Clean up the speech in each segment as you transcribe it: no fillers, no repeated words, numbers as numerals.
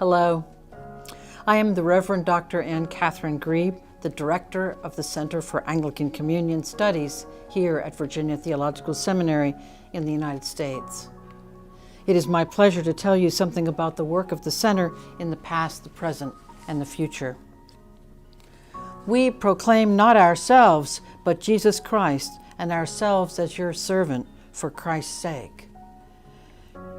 Hello. I am the Reverend Dr. Katherine Grieb, the Director of the Center for Anglican Communion Studies here at Virginia Theological Seminary in the United States. It is my pleasure to tell you something about the work of the Center in the past, the present, and the future. We proclaim not ourselves, but Jesus Christ, and ourselves as your servant for Christ's sake.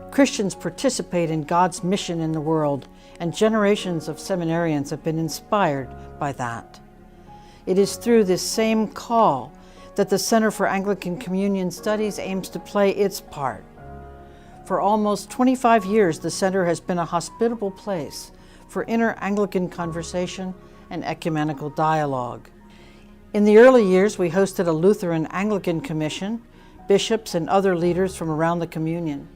Christians participate in God's mission in the world, and generations of seminarians have been inspired by that. It is through this same call that the Center for Anglican Communion Studies aims to play its part. For almost 25 years, the Center has been a hospitable place for inter-Anglican conversation and ecumenical dialogue. In the early years, we hosted a Lutheran Anglican commission, bishops and other leaders from around the communion,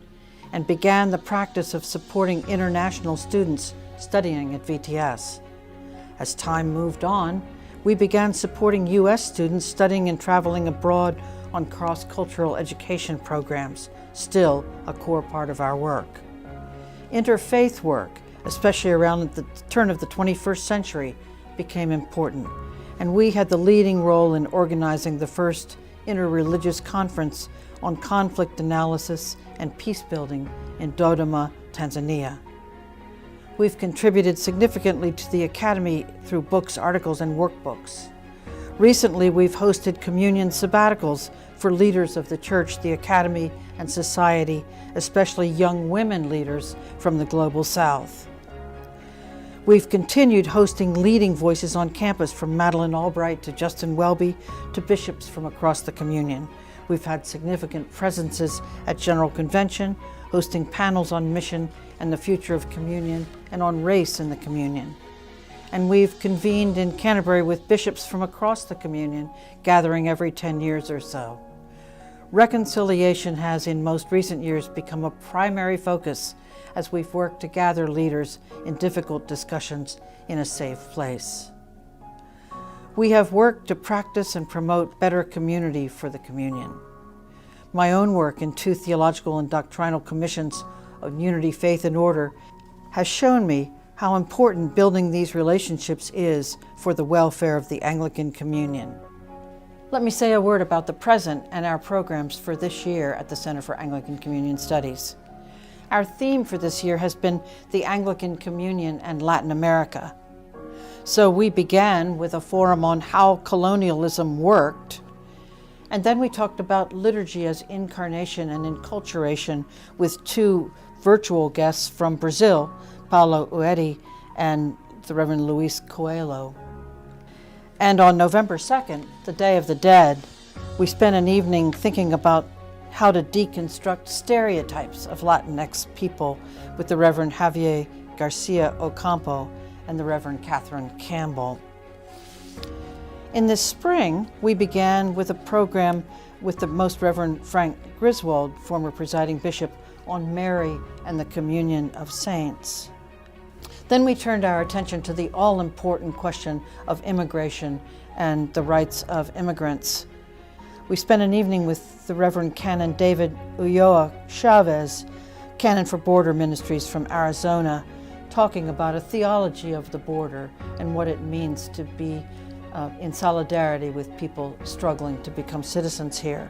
and began the practice of supporting international students studying at VTS. As time moved on, we began supporting U.S. students studying and traveling abroad on cross-cultural education programs, still a core part of our work. Interfaith work, especially around the turn of the 21st century, became important, and we had the leading role in organizing the first interreligious conference on conflict analysis and peace building in Dodoma, Tanzania. We've contributed significantly to the Academy through books, articles, and workbooks. Recently, we've hosted communion sabbaticals for leaders of the Church, the Academy, and society, especially young women leaders from the Global South. We've continued hosting leading voices on campus, from Madeleine Albright to Justin Welby to bishops from across the communion. We've had significant presences at General Convention, hosting panels on mission and the future of communion and on race in the communion. And we've convened in Canterbury with bishops from across the communion, gathering every 10 years or so. Reconciliation has in most recent years become a primary focus as we've worked to gather leaders in difficult discussions in a safe place. We have worked to practice and promote better community for the communion. My own work in 2 theological and doctrinal commissions of unity, faith, and order has shown me how important building these relationships is for the welfare of the Anglican communion. Let me say a word about the present and our programs for this year at the Center for Anglican Communion Studies. Our theme for this year has been the Anglican Communion and Latin America. So we began with a forum on how colonialism worked, and then we talked about liturgy as incarnation and enculturation with 2 virtual guests from Brazil, Paulo Uedi and the Reverend Luis Coelho. And on November 2nd, the Day of the Dead, we spent an evening thinking about how to deconstruct stereotypes of Latinx people with the Reverend Javier Garcia Ocampo and the Reverend Catherine Campbell. In this spring, we began with a program with the Most Reverend Frank Griswold, former presiding bishop, on Mary and the Communion of Saints. Then we turned our attention to the all-important question of immigration and the rights of immigrants. We spent an evening with the Reverend Canon David Ulloa Chavez, Canon for Border Ministries from Arizona, talking about a theology of the border and what it means to be in solidarity with people struggling to become citizens here.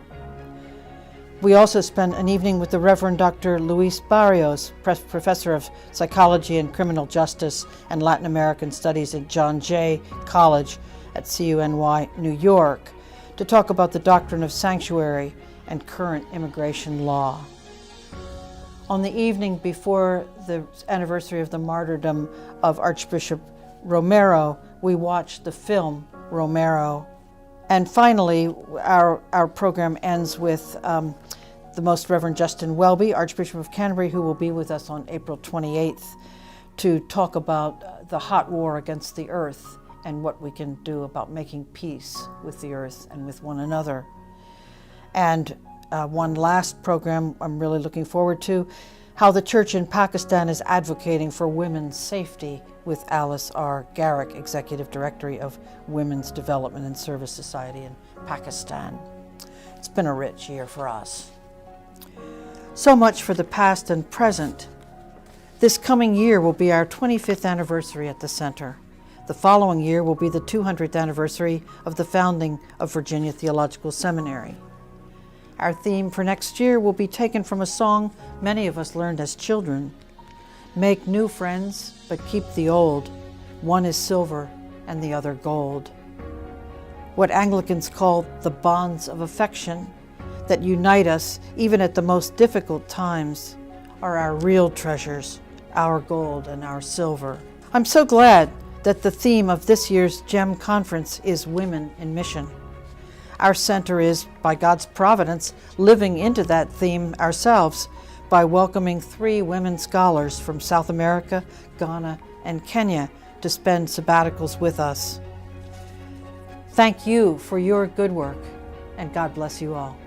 We also spent an evening with the Reverend Dr. Luis Barrios, Professor of Psychology and Criminal Justice and Latin American Studies at John Jay College at CUNY, New York, to talk about the doctrine of sanctuary and current immigration law. On the evening before the anniversary of the martyrdom of Archbishop Romero, we watched the film Romero. And finally, our program ends with the Most Reverend Justin Welby, Archbishop of Canterbury, who will be with us on April 28th to talk about the hot war against the earth and what we can do about making peace with the earth and with one another. And one last program I'm really looking forward to, how the Church in Pakistan is advocating for women's safety, with Alice R. Garrick, Executive Director of Women's Development and Service Society in Pakistan. It's been a rich year for us. So much for the past and present. This coming year will be our 25th anniversary at the Center. The following year will be the 200th anniversary of the founding of Virginia Theological Seminary. Our theme for next year will be taken from a song many of us learned as children. Make new friends, but keep the old. One is silver and the other gold. What Anglicans call the bonds of affection that unite us even at the most difficult times are our real treasures, our gold and our silver. I'm so glad that the theme of this year's GEM conference is Women in Mission. Our center is, by God's providence, living into that theme ourselves by welcoming 3 women scholars from South America, Ghana, and Kenya to spend sabbaticals with us. Thank you for your good work, and God bless you all.